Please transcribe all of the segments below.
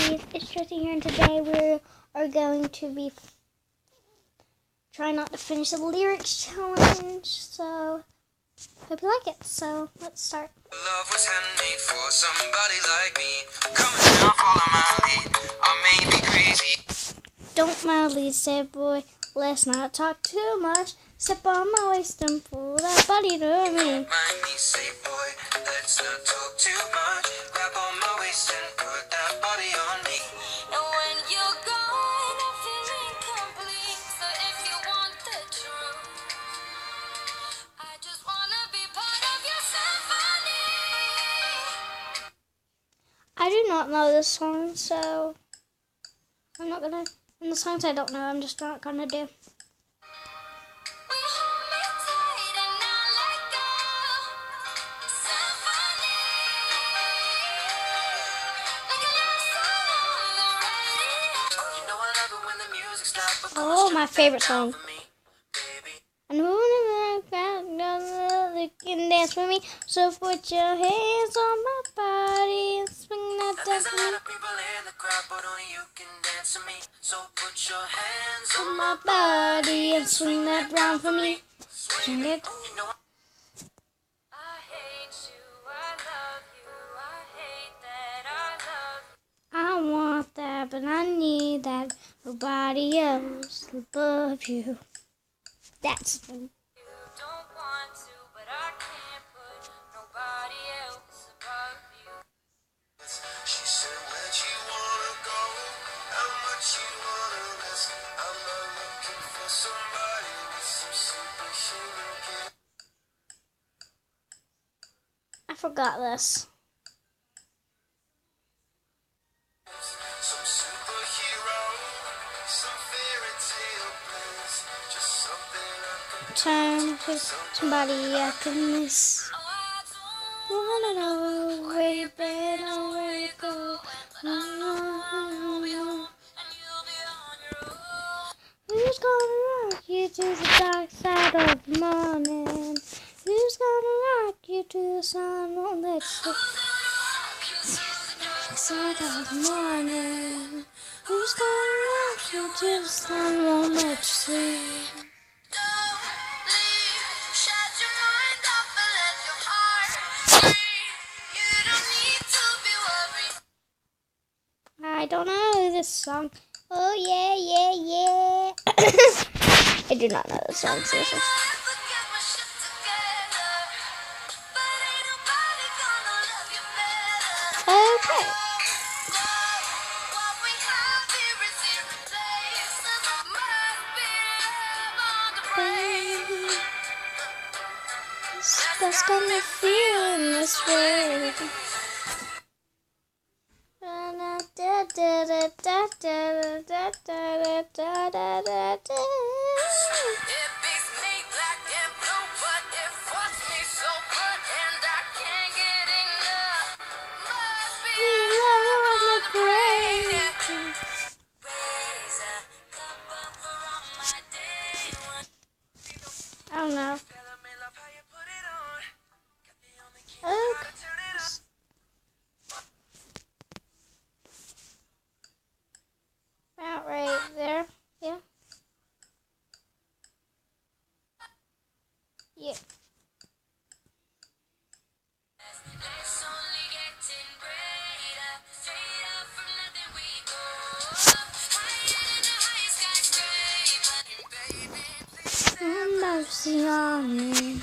buddies, it's Tristy here, and today we are going to be trying not to finish the lyrics challenge, so hope you like it. So let's start. Love was handmade for somebody like me. Come down, follow my lead. I may be crazy. Don't mildly say, boy, let's not talk too much. Step on my waist and pull that body to me. Mind me, say, boy, let's not talk too much. Grab on my waist and put that body on me. And when you're gone, I feel incomplete. So if you want the truth, I just wanna be part of your symphony. I do not know this song, so I'm not gonna. And the songs I don't know, I'm just not gonna do. We hold me tight and not let go. Symphony, like a love song on the radio. You know I love it when the music's loud, but Oh, my favorite song. for me, baby. And who can dance with me? So put your hands on my body and swing that There's dance a with lot me. of people in the crowd, but only you can dance to me. So put your hands On on my body and swing that round for me. Swing it. You know I hate you, I love you, I hate that I love you. I want that, but I need that. Nobody else above you. That's the You don't want to, but I can't put nobody else above you. she said, where'd you wanna go? How much you wanna risk? I'm not looking for somebody with some superhuman gifts. I forgot this. Some superhero, some fairy tale bliss. Just something I can Time for somebody I can miss. Oh, I don't Wanna know where you been or where you go. I'll be home and you'll be on your own. Who's gonna rock you to the dark side of the morning? Who's gonna rock you to the sun won't let you dark side of the morning? Who's gonna rock you to the sun won't let you sleep? Don't leave, shut your mind off and let your heart free. You don't need to be worried. I don't know this song. Oh yeah, yeah, yeah. I do not know this song, seriously. I forget my shit together, but ain't nobody gonna love you better. Okay. What we have here is irreplaceable. Must be love on the brain. That's got me feeling this way. It beats me black and blue, but it fucks me so good, and I can't get enough. Must be love on the brain. Raise a cup up for all my day one. I don't know. Tell me love how you put it on. Got the only key Okay. to turn it up. About right there. Yeah. Yeah. It's only getting greater. Straight up from nothing we go. Higher than the highest skyscraper. Baby, Have mercy on me.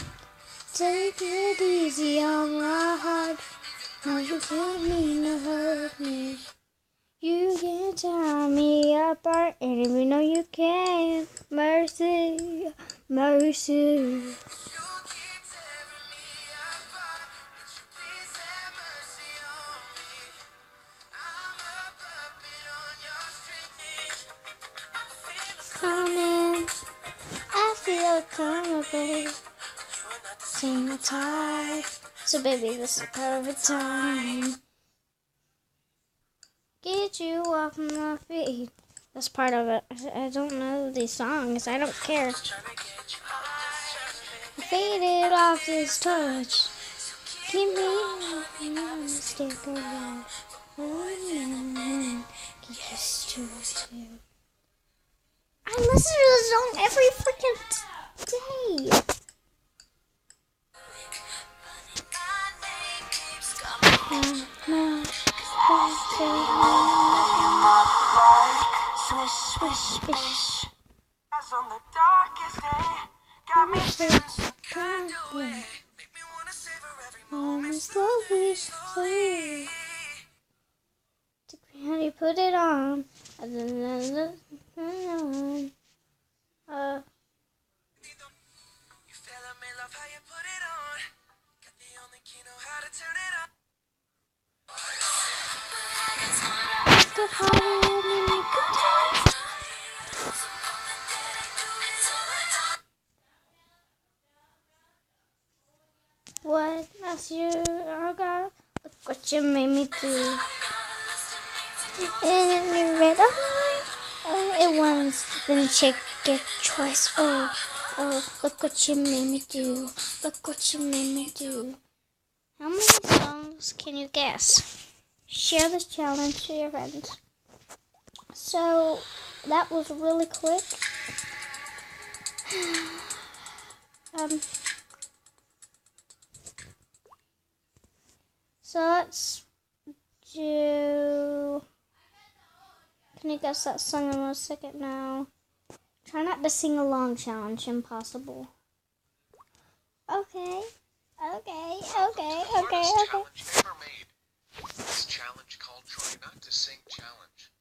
Take it easy on my heart. No, you can't mean to hurt me. You can tear me apart, and even though you can, mercy, mercy. You keep tearing me apart. Would you please have mercy on me? I'm a puppet on your string. Coming, I feel it coming, babe. You are not the Sing the tide. So baby, this is perfect time. Get you off my feet. That's part of it. I don't know these songs. I don't care. trying to get you high. Faded off this touch. Keep me no mistake of love. I listen to the song every freaking day. Swish, swish, swish. On the darkest day, got me feeling kind of way. Make me wanna savor every moment slowly, slowly. How do you put it on? You feel me, love how you put it on. Got the only key, know how to turn it on. What else you got? Look what you made me do. And you read it once, then check it twice. Oh, look what you made me do. Look what you made me do. How many songs can you guess? Share this challenge to your friends. So, that was really quick. So let's do... Can you guess that song in 1 second now? Try not to sing along challenge, impossible. Okay. Challenge ever made. This challenge called Try Not to Sing Challenge.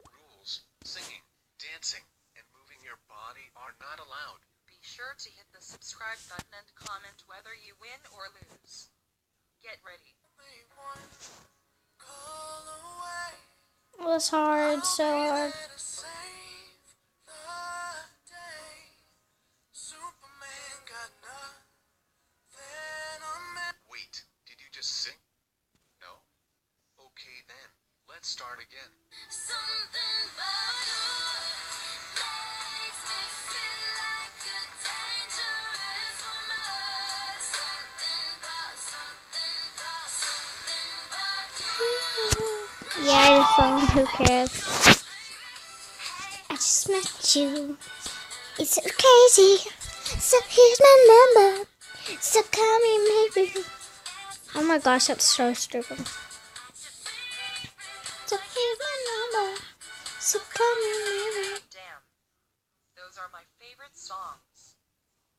Rules: singing, dancing, and moving your body are not allowed. Be sure to hit the subscribe button and comment whether you win or lose. Get ready. It was hard, so hard. Wait, did you just sing? No? Okay then, let's start again. Something about you makes me feel like a dangerous woman. Something about you. Yeah, the song, who cares? I just met you. It's so crazy. So here's my number. So call me maybe. Oh my gosh, that's so stupid. So here's my number. So call me maybe. Damn. Those are my favorite songs.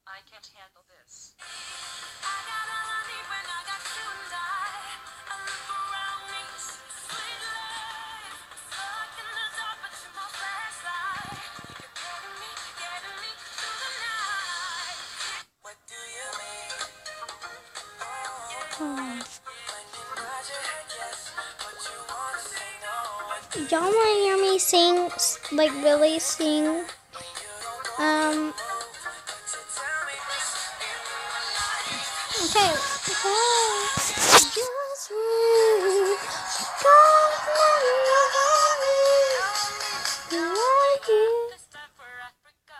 I can't handle this. I got all I need when I got you and I look around me, sweet life. Stuck in the dark, but you're my flashlight. You're getting me through the night. What do you mean? Oh. When you nod your head yes, but you wanna say no. What do Y'all want to hear me sing, like really sing? Okay. Just wait. Like it. this time for Africa?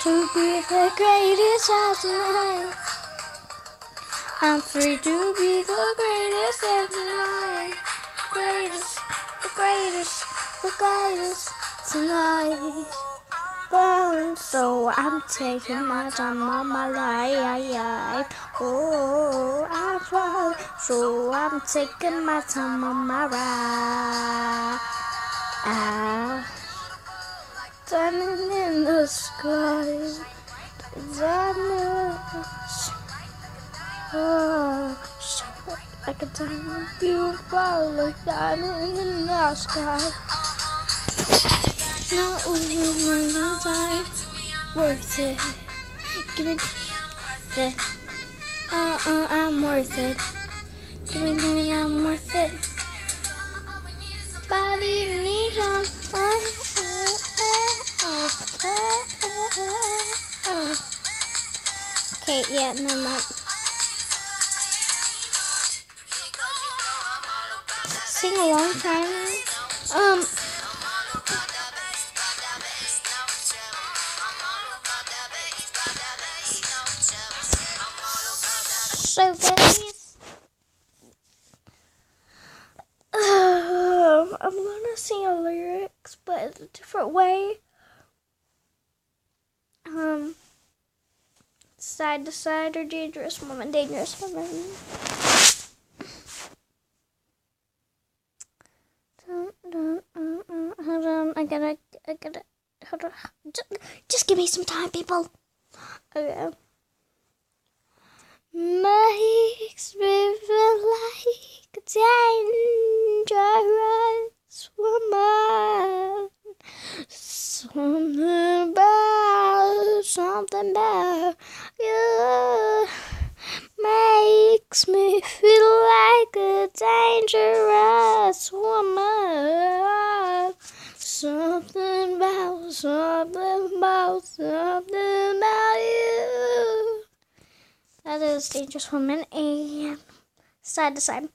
To be the greatest of tonight. I'm free to be the greatest of tonight. The greatest tonight. Born, so I'm taking my time on my life. Oh, I'm fine, so I'm taking my time on my ride. Diamond in the sky, diamond, oh, shine like a diamond, beautiful like diamond in the sky. Not only time, worth it. Give me the, I'm worth it. Give me, I'm worth it. Body needs on fire. Okay, yeah, no more. Sing a long time. So guys, I'm gonna sing a lyrics, but in a different way. Side to side or dangerous woman, dangerous woman. Hold on, I gotta, hold on. Just give me some time, people. Okay. Makes me feel like a dangerous woman. Something about you makes me feel like a dangerous woman. Something about you. That is Dangerous Woman, and side to side.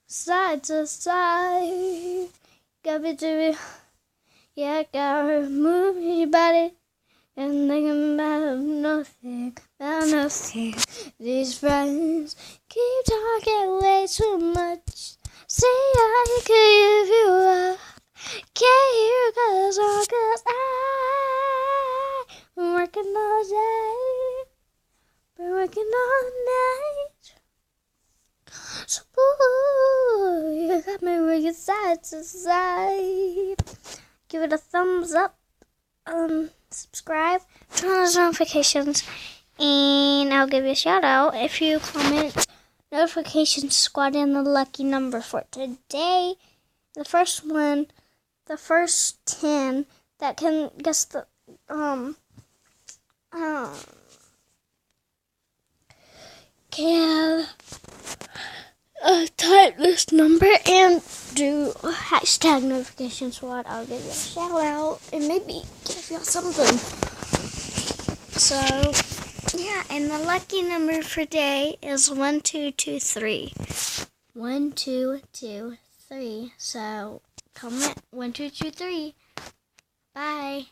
Side to side. Gotta do it. Yeah, gotta move your body. And thinking about nothing, These friends keep talking way too much. Say I could give you up. Can't hear cause I'm working all day. Been working all night. So ooh, you got me working side to side. Give it a thumbs up. Subscribe, turn on those notifications, and I'll give you a shout out if you comment notification squad in the lucky number for today. The first 10 that can guess the can type this number and do hashtag notification squad. I'll give you a shout out and maybe give you something. So yeah, and the lucky number for today is 1223. 1223. So comment 1223. Bye.